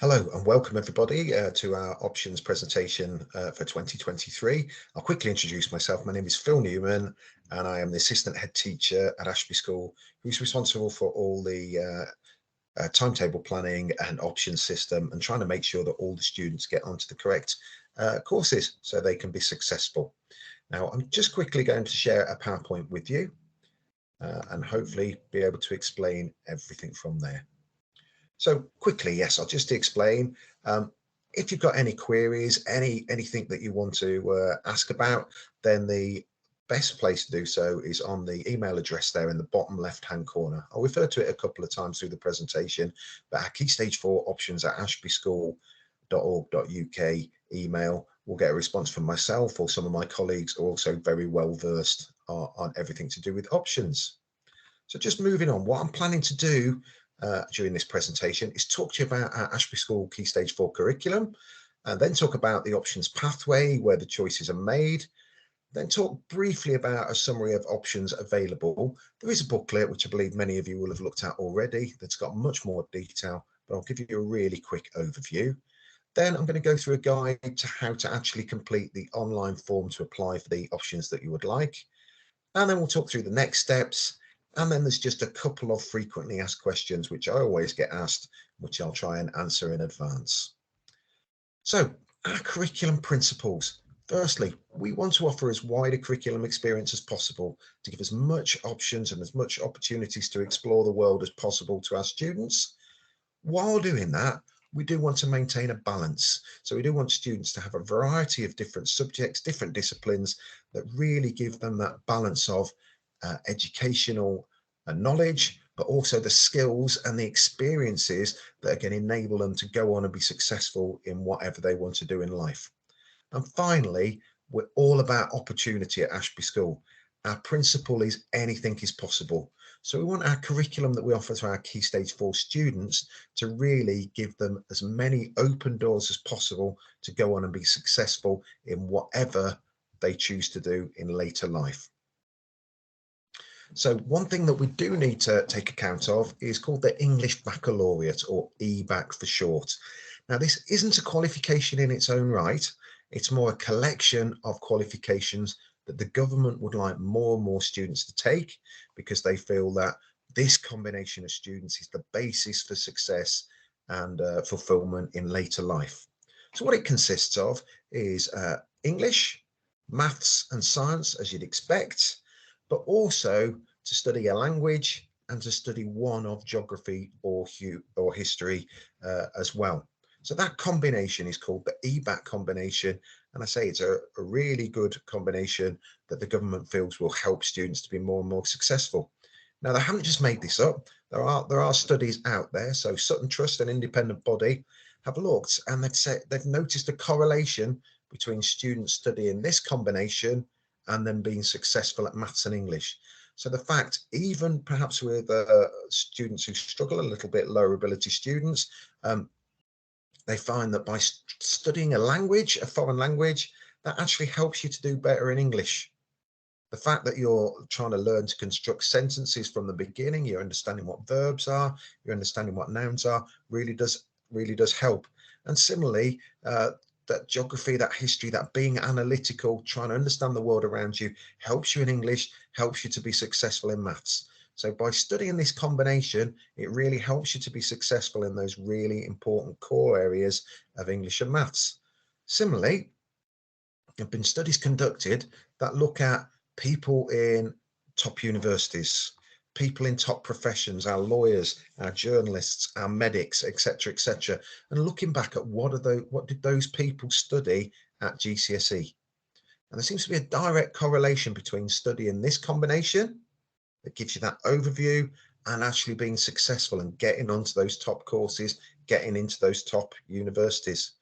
Hello and welcome everybody to our options presentation for 2023. I'll quickly introduce myself. My name is Phil Newman and I am the assistant head teacher at Ashby School, who's responsible for all the timetable planning and options system and trying to make sure that all the students get onto the correct courses so they can be successful. Now, I'm just quickly going to share a PowerPoint with you and hopefully be able to explain everything from there. So quickly, yes, I'll just explain. If you've got any queries, anything that you want to ask about, then the best place to do so is on the email address there in the bottom left-hand corner. I'll refer to it a couple of times through the presentation, but our Key Stage 4 options at ashbyschool.org.uk email will get a response from myself, or some of my colleagues are also very well versed on everything to do with options. So just moving on, what I'm planning to do during this presentation is talk to you about our Ashby School Key Stage 4 curriculum, and then talk about the options pathway where the choices are made, then talk briefly about a summary of options available. There is a booklet, which I believe many of you will have looked at already, that's got much more detail, but I'll give you a really quick overview. Then I'm going to go through a guide to how to actually complete the online form to apply for the options that you would like. And then we'll talk through the next steps. And then there's just a couple of frequently asked questions, which I always get asked, which I'll try and answer in advance. So our curriculum principles. Firstly, we want to offer as wide a curriculum experience as possible to give as much options and as much opportunities to explore the world as possible to our students. While doing that, we do want to maintain a balance. So we do want students to have a variety of different subjects, different disciplines that really give them that balance of educational knowledge, but also the skills and the experiences that are going to enable them to go on and be successful in whatever they want to do in life. And finally, we're all about opportunity at Ashby School. Our principle is anything is possible. So we want our curriculum that we offer to our Key Stage 4 students to really give them as many open doors as possible to go on and be successful in whatever they choose to do in later life. So one thing that we do need to take account of is called the English Baccalaureate, or Ebacc for short. Now, this isn't a qualification in its own right. It's more a collection of qualifications that the government would like more and more students to take, because they feel that this combination of students is the basis for success and fulfillment in later life. So what it consists of is English, maths and science, as you'd expect, but also to study a language and to study one of geography or history as well. So that combination is called the Ebacc combination. And I say it's a really good combination that the government feels will help students to be more and more successful. Now, they haven't just made this up. There are studies out there. So Sutton Trust, an independent body, have looked and they've noticed a correlation between students studying this combination and then being successful at maths and English. So the fact, even perhaps with students who struggle, a little bit lower ability students, they find that by studying a language, a foreign language, that actually helps you to do better in English. The fact that you're trying to learn to construct sentences from the beginning, you're understanding what verbs are, you're understanding what nouns are, really does help. And similarly, that geography, that history, that being analytical, trying to understand the world around you, helps you in English, helps you to be successful in maths. So by studying this combination, it really helps you to be successful in those really important core areas of English and maths. Similarly, there have been studies conducted that look at people in top universities, people in top professions, our lawyers, our journalists, our medics, etc., and looking back at what did those people study at GCSE. And there seems to be a direct correlation between studying this combination that gives you that overview and actually being successful and getting onto those top courses, getting into those top universities.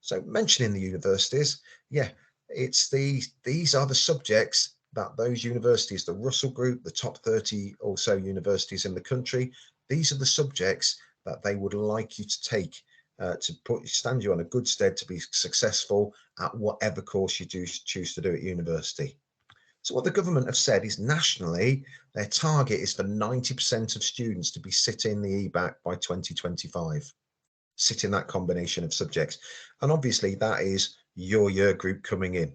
So mentioning the universities, yeah, these are the subjects that those universities, the Russell Group, the top 30 or so universities in the country, these are the subjects that they would like you to take to stand you on a good stead to be successful at whatever course you do choose to do at university. So what the government have said is nationally, their target is for 90% of students to be sitting the Ebacc by 2025. sit in that combination of subjects. And obviously that is your year group coming in.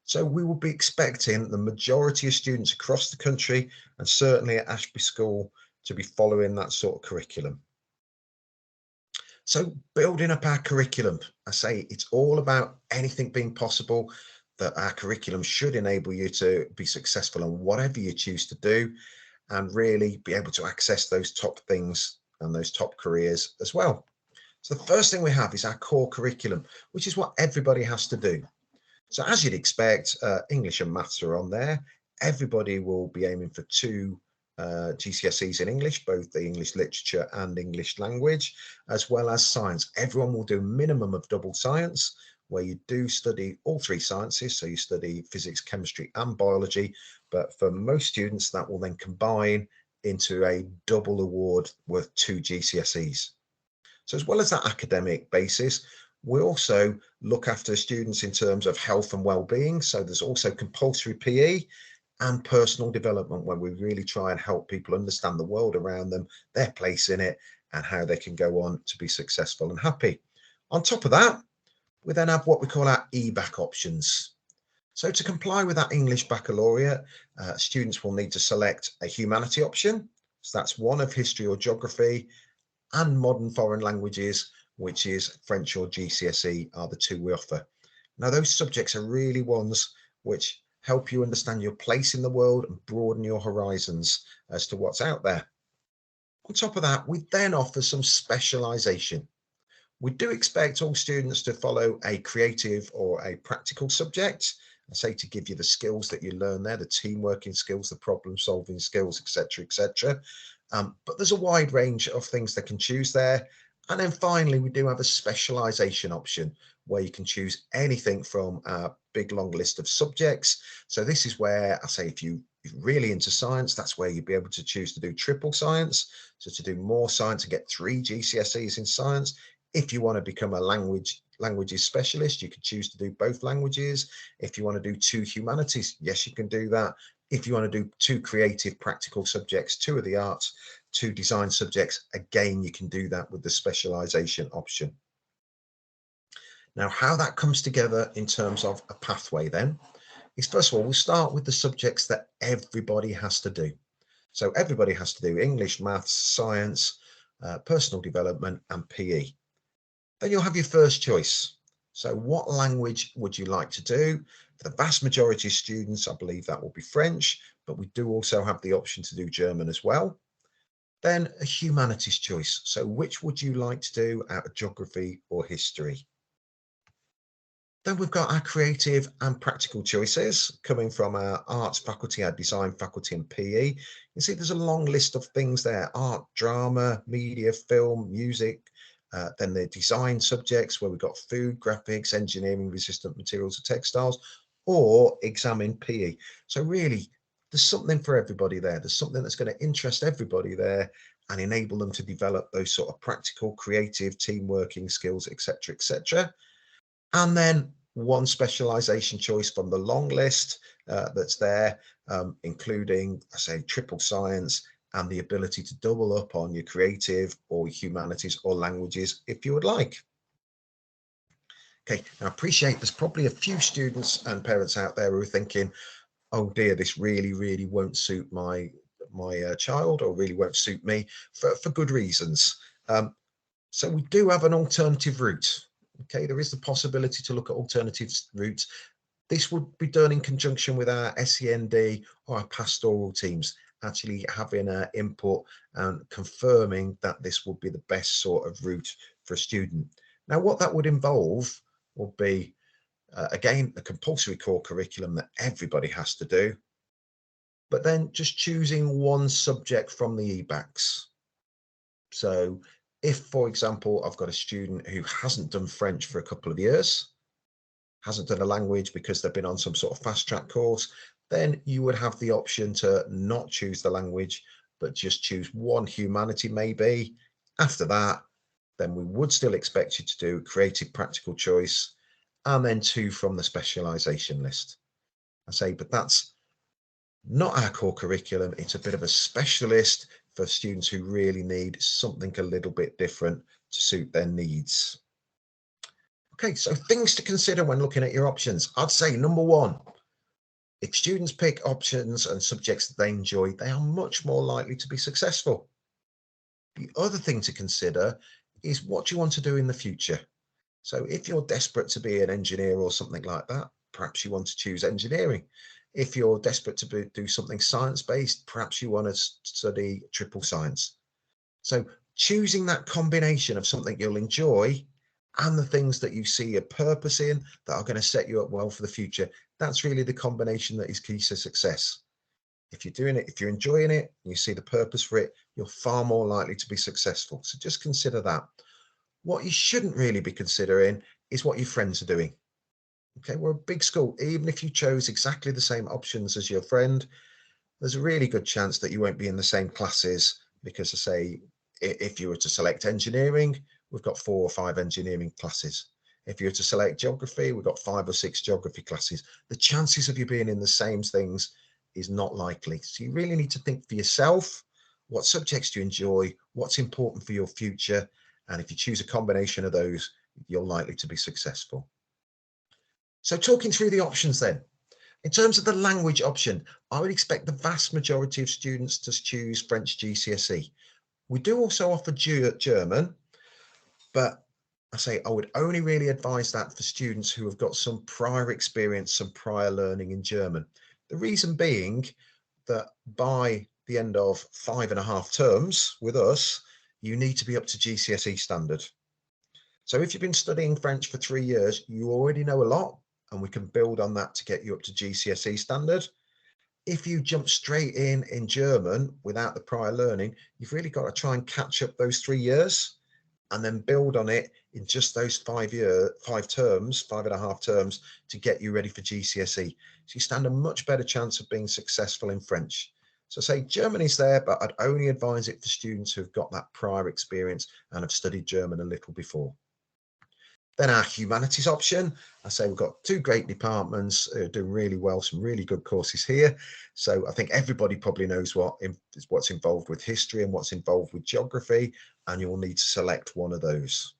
So we will be expecting the majority of students across the country, and certainly at Ashby School, to be following that sort of curriculum. So building up our curriculum, I say it's all about anything being possible, that our curriculum should enable you to be successful in whatever you choose to do, and really be able to access those top things and those top careers as well. So the first thing we have is our core curriculum, which is what everybody has to do. So as you'd expect, English and maths are on there. Everybody will be aiming for two GCSEs in English, both the English literature and English language, as well as science. Everyone will do a minimum of double science, where you do study all three sciences. So you study physics, chemistry, and biology. But for most students, that will then combine into a double award worth two GCSEs. So as well as that academic basis, we also look after students in terms of health and well-being. So there's also compulsory PE and personal development, where we really try and help people understand the world around them, their place in it, and how they can go on to be successful and happy. On top of that, we then have what we call our Ebacc options. So to comply with that English baccalaureate, students will need to select a humanity option. So that's one of history or geography, and modern foreign languages, which is French or GCSE, are the two we offer. Now, those subjects are really ones which help you understand your place in the world and broaden your horizons as to what's out there. On top of that, we then offer some specialisation. We do expect all students to follow a creative or a practical subject. I say to give you the skills that you learn there, the team working skills, the problem solving skills, etc., etc. But there's a wide range of things they can choose there. And then finally, we do have a specialisation option, where you can choose anything from a big long list of subjects. So this is where I say, if you're really into science, that's where you'd be able to choose to do triple science. So to do more science and get 3 GCSEs in science. If you want to become a languages specialist, you can choose to do both languages. If you want to do 2 humanities, yes, you can do that. If you want to do 2 creative practical subjects, 2 of the arts, 2 design subjects, again, you can do that with the specialisation option. Now, how that comes together in terms of a pathway then is, first of all, we'll start with the subjects that everybody has to do. So everybody has to do English, maths, science, personal development, and PE. Then you'll have your first choice. So what language would you like to do? For the vast majority of students, I believe that will be French, but we do also have the option to do German as well. Then a humanities choice. So which would you like to do out of geography or history? Then we've got our creative and practical choices coming from our arts faculty, our design faculty, and PE. You see there's a long list of things there: art, drama, media, film, music. Then the design subjects, where we've got food, graphics, engineering, resistant materials and textiles, or examine PE. So really, there's something for everybody there. There's something that's going to interest everybody there and enable them to develop those sort of practical, creative, team working skills, etc., etc. And then one specialisation choice from the long list that's there, including, I say, triple science, and the ability to double up on your creative or humanities or languages if you would like. Okay, now I appreciate there's probably a few students and parents out there who are thinking, oh dear, this really won't suit my child, or really won't suit me, for good reasons. So we do have an alternative route. Okay, there is the possibility to look at alternative routes. This would be done in conjunction with our SEND or our pastoral teams, actually having an input and confirming that this would be the best sort of route for a student. Now, what that would involve would be, again, a compulsory core curriculum that everybody has to do, but then just choosing one subject from the Ebaccs. So if, for example, I've got a student who hasn't done French for a couple of years, hasn't done a language because they've been on some sort of fast track course, then you would have the option to not choose the language, but just choose one humanity maybe. After that, then we would still expect you to do creative practical choice, and then 2 from the specialisation list. I say, but that's not our core curriculum. It's a bit of a specialist for students who really need something a little bit different to suit their needs. Okay, so things to consider when looking at your options. I'd say number one, if students pick options and subjects that they enjoy, they are much more likely to be successful. The other thing to consider is what you want to do in the future. So if you're desperate to be an engineer or something like that, perhaps you want to choose engineering. If you're desperate to do something science-based, perhaps you want to study triple science. So choosing that combination of something you'll enjoy and the things that you see a purpose in that are going to set you up well for the future, that's really the combination that is key to success. If you're doing it, if you're enjoying it, and you see the purpose for it, you're far more likely to be successful. So just consider that. What you shouldn't really be considering is what your friends are doing. Okay, we're a big school. Even if you chose exactly the same options as your friend, there's a really good chance that you won't be in the same classes because, I say, if you were to select engineering, we've got 4 or 5 engineering classes. If you were to select geography, we've got 5 or 6 geography classes. The chances of you being in the same things is not likely. So you really need to think for yourself, what subjects do you enjoy, what's important for your future, and if you choose a combination of those, you're likely to be successful. So talking through the options then. In terms of the language option, I would expect the vast majority of students to choose French GCSE. We do also offer German, but I would only really advise that for students who have got some prior experience, some prior learning in German. The reason being that by the end of 5.5 terms with us, you need to be up to GCSE standard. So if you've been studying French for 3 years, you already know a lot, and we can build on that to get you up to GCSE standard. If you jump straight in German without the prior learning, you've really got to try and catch up those 3 years and then build on it in just those 5 terms, 5.5 terms to get you ready for GCSE. So you stand a much better chance of being successful in French. So say Germany's there, but I'd only advise it for students who've got that prior experience and have studied German a little before. Then our humanities option, I say we've got 2 great departments doing really well, some really good courses here. So I think everybody probably knows what's involved with history and what's involved with geography, and you'll need to select one of those.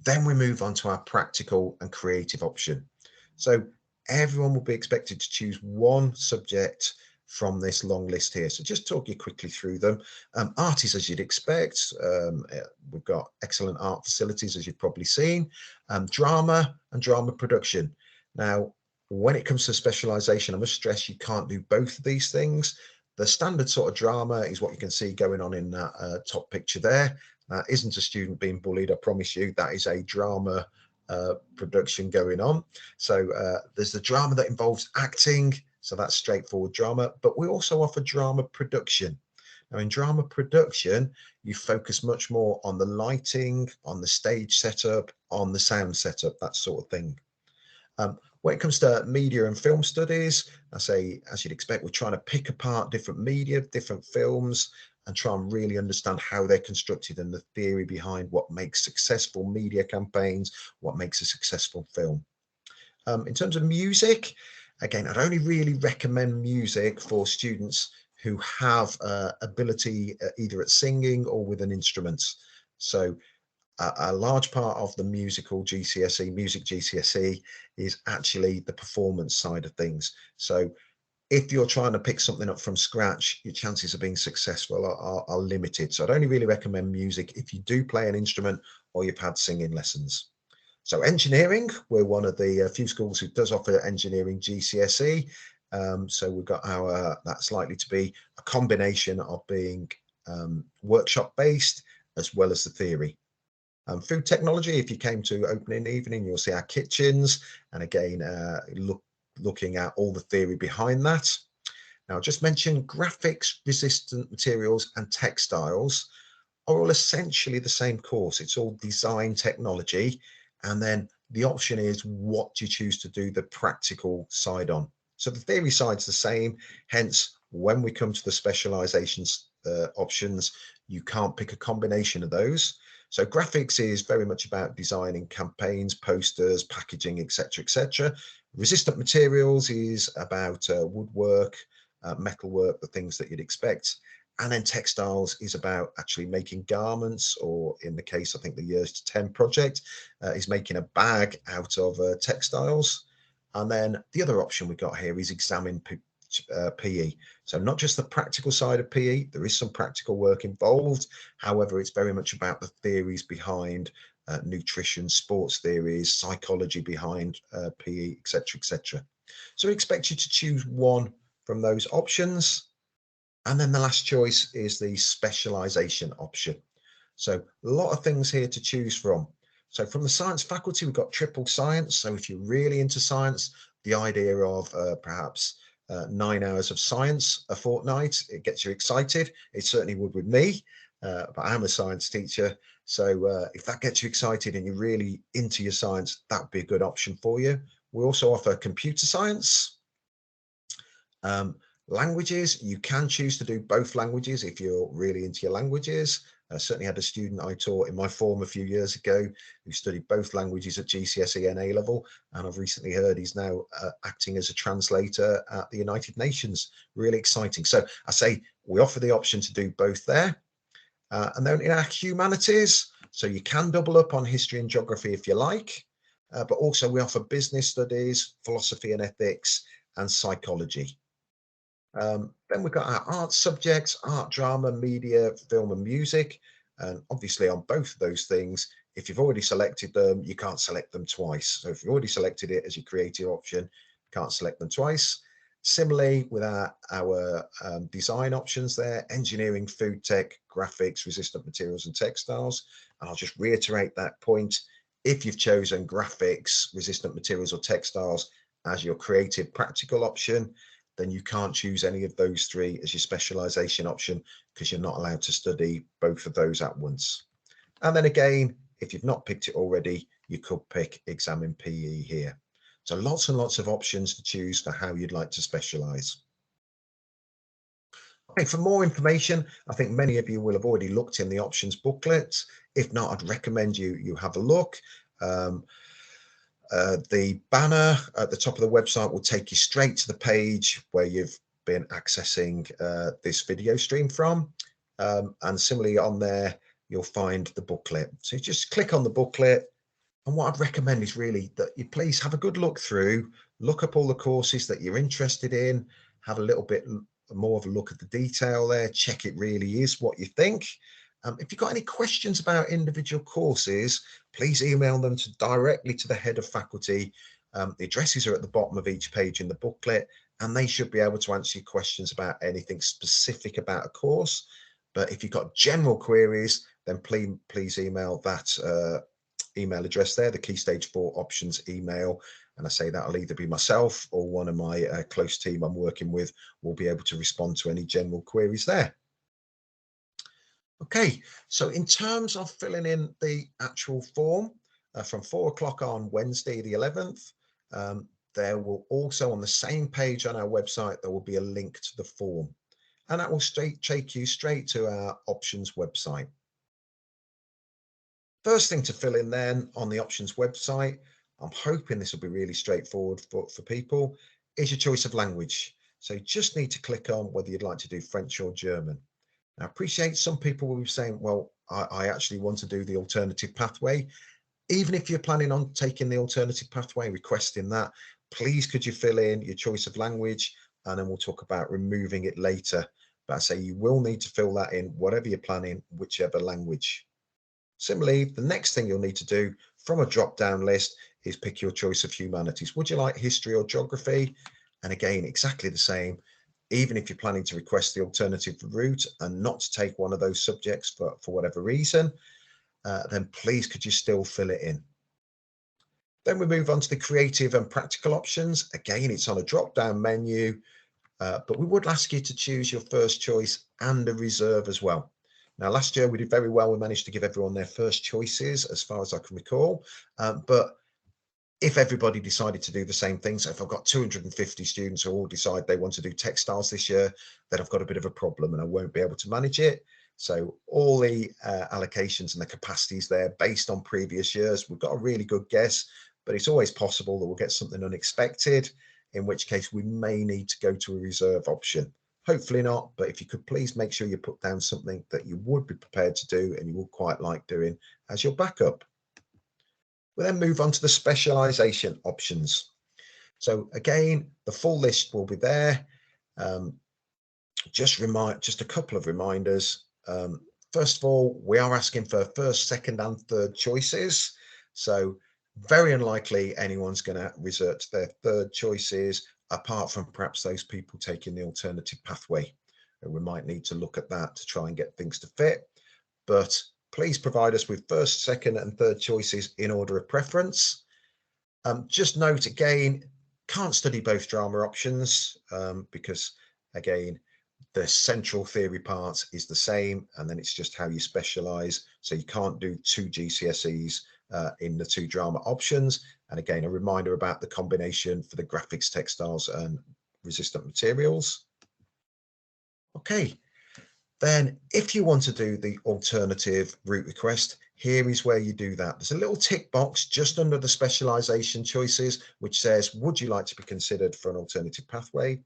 Then we move on to our practical and creative option. So everyone will be expected to choose one subject from this long list here. So just talk you quickly through them. Art is as you'd expect. We've got excellent art facilities, as you've probably seen. Drama and drama production. Now, when it comes to specialisation, I must stress you can't do both of these things. The standard sort of drama is what you can see going on in that top picture there. That isn't a student being bullied, I promise you. That is a drama production going on. So there's the drama that involves acting, so that's straightforward drama, but we also offer drama production. Now in drama production, you focus much more on the lighting, on the stage setup, on the sound setup, that sort of thing. When it comes to media and film studies, I say, as you'd expect, we're trying to pick apart different media, different films, and try and really understand how they're constructed and the theory behind what makes successful media campaigns, what makes a successful film. In terms of music, again, I'd only really recommend music for students who have ability either at singing or with an instrument. So a large part of the music GCSE is actually the performance side of things. So if you're trying to pick something up from scratch, your chances of being successful are limited. So I'd only really recommend music if you do play an instrument or you've had singing lessons. So engineering, we're one of the few schools who does offer engineering GCSE. So we've got that's likely to be a combination of being workshop based as well as the theory. Food technology, if you came to opening evening, you'll see our kitchens, and again, looking at all the theory behind that. Now, I just mentioned graphics, resistant materials, and textiles are all essentially the same course. It's all design technology, and then the option is what do you choose to do the practical side on. So the theory side's the same, hence when we come to the specializations options, you can't pick a combination of those. So graphics is very much about designing campaigns, posters, packaging, etc., etc. Resistant materials is about woodwork, metalwork, the things that you'd expect. And then textiles is about actually making garments, or in the case, I think the Years to 10 project is making a bag out of textiles. And then the other option we got here is examine PE. So not just the practical side of PE, there is some practical work involved. However, it's very much about the theories behind nutrition, sports theories, psychology behind PE, etc., etc. So we expect you to choose one from those options. And then the last choice is the specialization option. So a lot of things here to choose from. So from the science faculty, we've got triple science. So if you're really into science, the idea of perhaps 9 hours of science a fortnight, it gets you excited. It certainly would with me, but I am a science teacher. So if that gets you excited and you're really into your science, that would be a good option for you. We also offer computer science. Languages, you can choose to do both languages if you're really into your languages. I certainly had a student I taught in my form a few years ago who studied both languages at GCSE and A level, and I've recently heard he's now acting as a translator at the United Nations. Really exciting. So I say we offer the option to do both there. And then in our humanities, so you can double up on history and geography if you like, but also we offer business studies, philosophy and ethics, and psychology. Then we've got our art subjects, art, drama, media, film and music. And obviously on both of those things, if you've already selected them, you can't select them twice. So if you've already selected it as your creative option, you can't select them twice. Similarly with our design options there, engineering, food tech, graphics, resistant materials and textiles. And I'll just reiterate that point. If you've chosen graphics, resistant materials or textiles as your creative practical option, then you can't choose any of those three as your specialization option because you're not allowed to study both of those at once. And then again, if you've not picked it already, you could pick Examine PE here. So lots and lots of options to choose for how you'd like to specialize. Okay, for more information, I think many of you will have already looked in the options booklet. If not, I'd recommend you have a look. The banner at the top of the website will take you straight to the page where you've been accessing this video stream from. And similarly on there, you'll find the booklet. So you just click on the booklet. And what I'd recommend is really that you please have a good look through, look up all the courses that you're interested in, have a little bit more of a look at the detail there, check it really is what you think. If you've got any questions about individual courses, please email them directly to the head of faculty. The addresses are at the bottom of each page in the booklet, and they should be able to answer your questions about anything specific about a course. But if you've got general queries, then please email that email address there, the Key Stage 4 options email. And I say that'll either be myself or one of my close team I'm working with will be able to respond to any general queries there. Okay, so in terms of filling in the actual form from 4 o'clock on Wednesday, the 11th, there will also on the same page on our website, there will be a link to the form, and that will take you straight to our options website. First thing to fill in then on the options website, I'm hoping this will be really straightforward for people, is your choice of language. So you just need to click on whether you'd like to do French or German. I appreciate some people will be saying, well, I actually want to do the alternative pathway. Even if you're planning on taking the alternative pathway, requesting that, please could you fill in your choice of language, and then we'll talk about removing it later. But I say you will need to fill that in, whatever you're planning, whichever language. Similarly, the next thing you'll need to do from a drop-down list is pick your choice of humanities. Would you like history or geography? And again, exactly the same. Even if you're planning to request the alternative route and not to take one of those subjects for whatever reason, then please could you still fill it in. Then we move on to the creative and practical options. Again, it's on a drop-down menu, but we would ask you to choose your first choice and a reserve as well. Now, last year we did very well. We managed to give everyone their first choices as far as I can recall, but if everybody decided to do the same thing, so if I've got 250 students who all decide they want to do textiles this year, then I've got a bit of a problem and I won't be able to manage it. So all the allocations and the capacities there based on previous years, we've got a really good guess, but it's always possible that we'll get something unexpected, in which case we may need to go to a reserve option. Hopefully not, but if you could please make sure you put down something that you would be prepared to do and you would quite like doing as your backup. We'll then move on to the specialisation options. So again, the full list will be there. Just a couple of reminders. First of all, we are asking for first, second and third choices. So very unlikely anyone's going to resort to their third choices, apart from perhaps those people taking the alternative pathway. And we might need to look at that to try and get things to fit. But please provide us with first, second and third choices in order of preference. Just note again, can't study both drama options because again, the central theory part is the same, and then it's just how you specialize. So you can't do 2 GCSEs in the 2 drama options. And again, a reminder about the combination for the graphics, textiles and resistant materials. Okay, then if you want to do the alternative route request, here is where you do that. There's a little tick box just under the specialization choices, which says, would you like to be considered for an alternative pathway?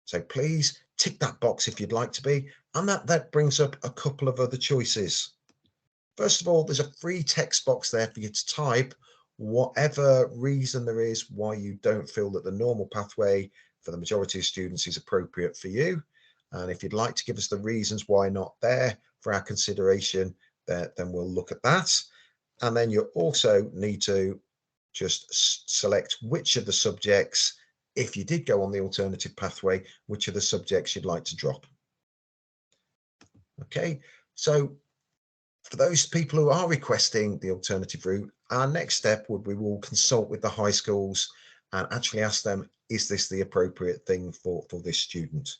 So please tick that box if you'd like to be, and that brings up a couple of other choices. First of all, there's a free text box there for you to type whatever reason there is why you don't feel that the normal pathway for the majority of students is appropriate for you. And if you'd like to give us the reasons why not there for our consideration, then we'll look at that. And then you also need to just select which of the subjects, if you did go on the alternative pathway, which are the subjects you'd like to drop. Okay, so for those people who are requesting the alternative route, our next step would be we'll consult with the high schools and actually ask them, is this the appropriate thing for this student?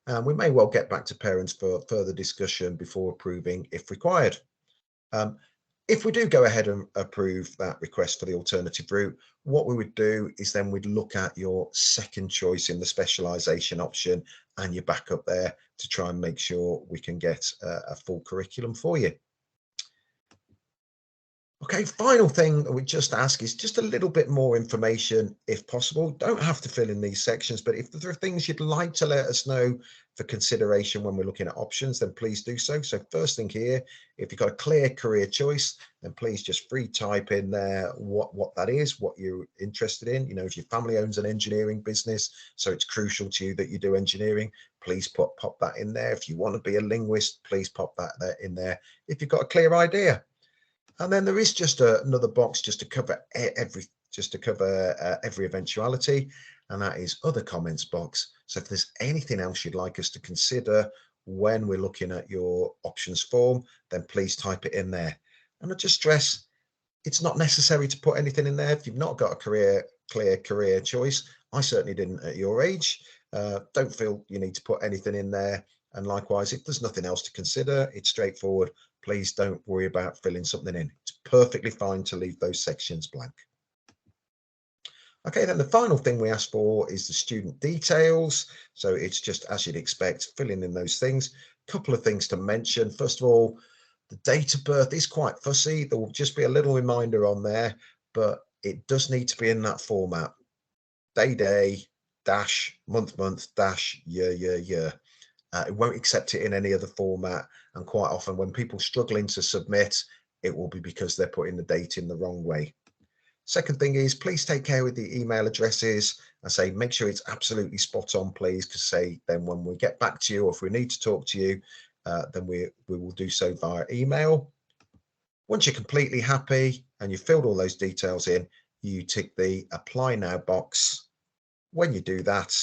And we may well get back to parents for further discussion before approving if required. If we do go ahead and approve that request for the alternative route, what we would do is then we'd look at your second choice in the specialisation option and your backup there to try and make sure we can get a full curriculum for you. Okay, final thing that we just ask is just a little bit more information if possible. Don't have to fill in these sections, but if there are things you'd like to let us know for consideration when we're looking at options, then please do so. So first thing here, if you've got a clear career choice, then please just free type in there what that is, what you're interested in. You know, if your family owns an engineering business, so it's crucial to you that you do engineering, please pop that in there. If you want to be a linguist, please pop that in there. If you've got a clear idea. And then there is just another box just to cover every eventuality, and that is other comments box. So if there's anything else you'd like us to consider when we're looking at your options form, then please type it in there. And I just stress, it's not necessary to put anything in there if you've not got a clear career choice. I certainly didn't at your age. Don't feel you need to put anything in there. And likewise, if there's nothing else to consider, it's straightforward. Please don't worry about filling something in. It's perfectly fine to leave those sections blank. Okay, then the final thing we ask for is the student details. So it's just as you'd expect, filling in those things. A couple of things to mention. First of all, the date of birth is quite fussy. There will just be a little reminder on there, but it does need to be in that format. Day, dash, month, dash, year. It won't accept it in any other format. And quite often when people struggling to submit, it will be because they're putting the date in the wrong way. Second thing is, please take care with the email addresses. I say, make sure it's absolutely spot on, please, because then when we get back to you, or if we need to talk to you, then we will do so via email. Once you're completely happy and you've filled all those details in, you tick the apply now box. When you do that,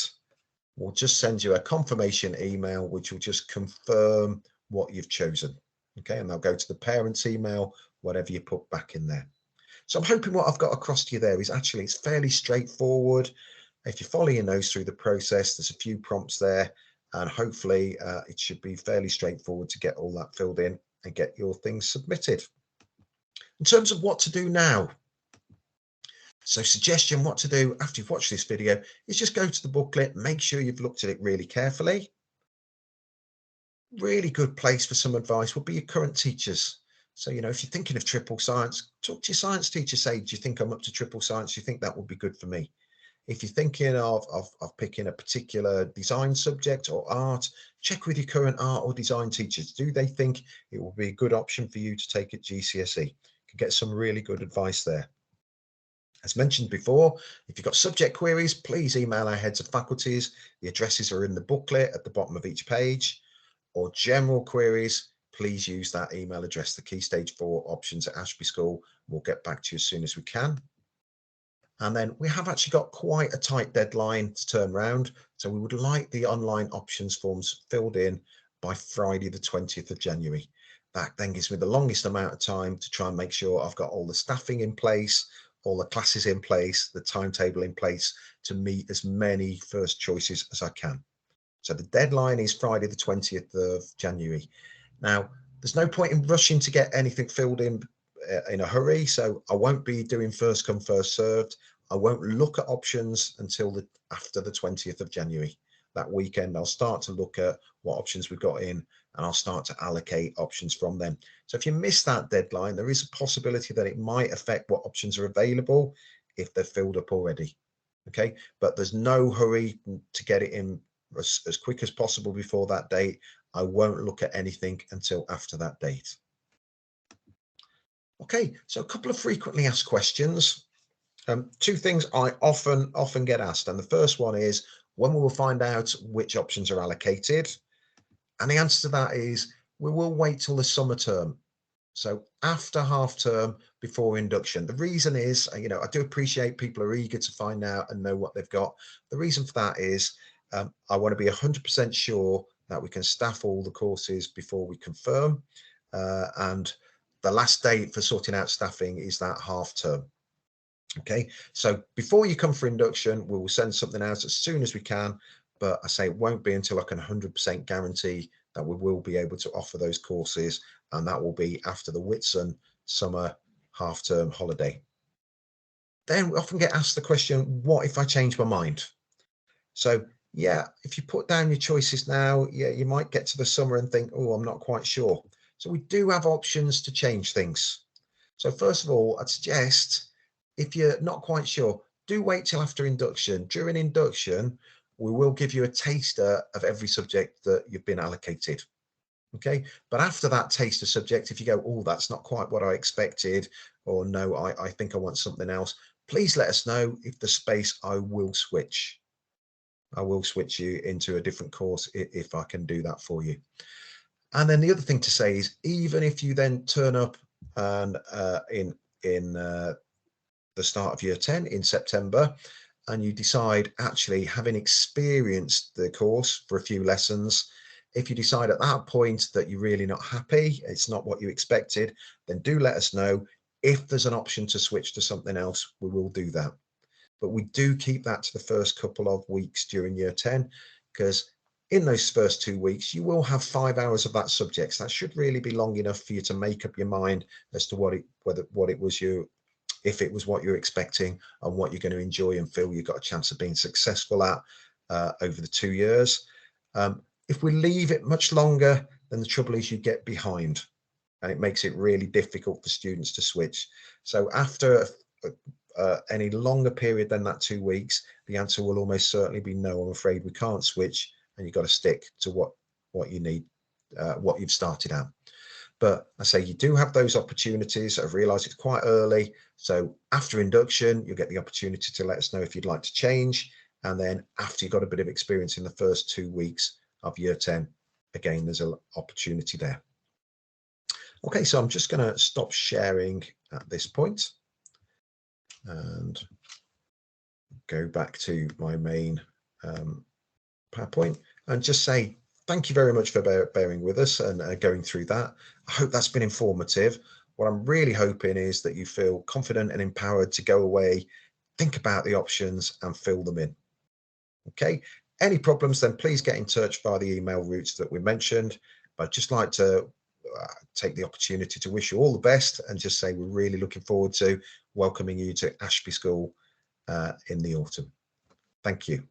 we'll just send you a confirmation email, which will just confirm what you've chosen. Okay, and they'll go to the parents' email, whatever you put back in there. So I'm hoping what I've got across to you there is actually it's fairly straightforward. If you follow your nose through the process, there's a few prompts there, and hopefully it should be fairly straightforward to get all that filled in and get your things submitted. In terms of what to do now, so suggestion what to do after you've watched this video is just go to the booklet, make sure you've looked at it really carefully. Really good place for some advice would be your current teachers. So, you know, if you're thinking of triple science, talk to your science teacher, say, do you think I'm up to triple science? Do you think that would be good for me? If you're thinking of picking a particular design subject or art, check with your current art or design teachers. Do they think it will be a good option for you to take at GCSE? You can get some really good advice there. As mentioned before, if you've got subject queries, please email our heads of faculties. The addresses are in the booklet at the bottom of each page. Or general queries, please use that email address, the Key Stage 4 options at Ashby School. We'll get back to you as soon as we can. And then we have actually got quite a tight deadline to turn around. So we would like the online options forms filled in by Friday, the 20th of January. That then gives me the longest amount of time to try and make sure I've got all the staffing in place, all the classes in place, the timetable in place to meet as many first choices as I can. So the deadline is Friday, the 20th of January. Now, there's no point in rushing to get anything filled in a hurry. So I won't be doing first come, first served. I won't look at options until after the 20th of January. That weekend, I'll start to look at what options we've got in, and I'll start to allocate options from them. So if you miss that deadline, there is a possibility that it might affect what options are available if they're filled up already. Okay, but there's no hurry to get it in as quick as possible before that date. I won't look at anything until after that date. Okay, so a couple of frequently asked questions. Two things I often get asked, and the first one is, when will we find out which options are allocated? And the answer to that is, we will wait till the summer term. So after half term, before induction. The reason is, I do appreciate people are eager to find out and know what they've got. The reason for that is I want to be 100% sure that we can staff all the courses before we confirm. And the last date for sorting out staffing is that half term. Okay, so before you come for induction, we will send something out as soon as we can, but I say it won't be until I can 100% guarantee that we will be able to offer those courses, and that will be after the Whitsun summer half-term holiday. Then we often get asked the question, what if I change my mind? So yeah, if you put down your choices now, yeah, you might get to the summer and think, oh, I'm not quite sure. So we do have options to change things. So first of all, I'd suggest, if you're not quite sure, do wait till after induction. During induction, we will give you a taster of every subject that you've been allocated. Okay, but after that taster subject, if you go, oh, that's not quite what I expected, or no, I think I want something else, please let us know. If there's space, I will switch. I will switch you into a different course if I can do that for you. And then the other thing to say is, even if you then turn up and in the start of year 10 in September, and you decide, actually, having experienced the course for a few lessons, if you decide at that point that you're really not happy, it's not what you expected, then do let us know. If there's an option to switch to something else, we will do that. But we do keep that to the first couple of weeks during year 10, because in those first 2 weeks, you will have 5 hours of that subject. So that should really be long enough for you to make up your mind as to if it was what you're expecting and what you're going to enjoy and feel you've got a chance of being successful at over the 2 years. If we leave it much longer, then the trouble is you get behind, and it makes it really difficult for students to switch. So after any longer period than that 2 weeks, the answer will almost certainly be no. I'm afraid we can't switch, and you've got to stick to what you need, what you've started at. But I say you do have those opportunities. I realise it's quite early. So after induction, you'll get the opportunity to let us know if you'd like to change. And then after you've got a bit of experience in the first 2 weeks of year 10, again, there's an opportunity there. Okay, so I'm just going to stop sharing at this point and go back to my main PowerPoint and just say, thank you very much for bearing with us and going through that. I hope that's been informative. What I'm really hoping is that you feel confident and empowered to go away, think about the options and fill them in. Okay, any problems, then please get in touch via the email routes that we mentioned. But I'd just like to take the opportunity to wish you all the best and just say we're really looking forward to welcoming you to Ashby School in the autumn. Thank you.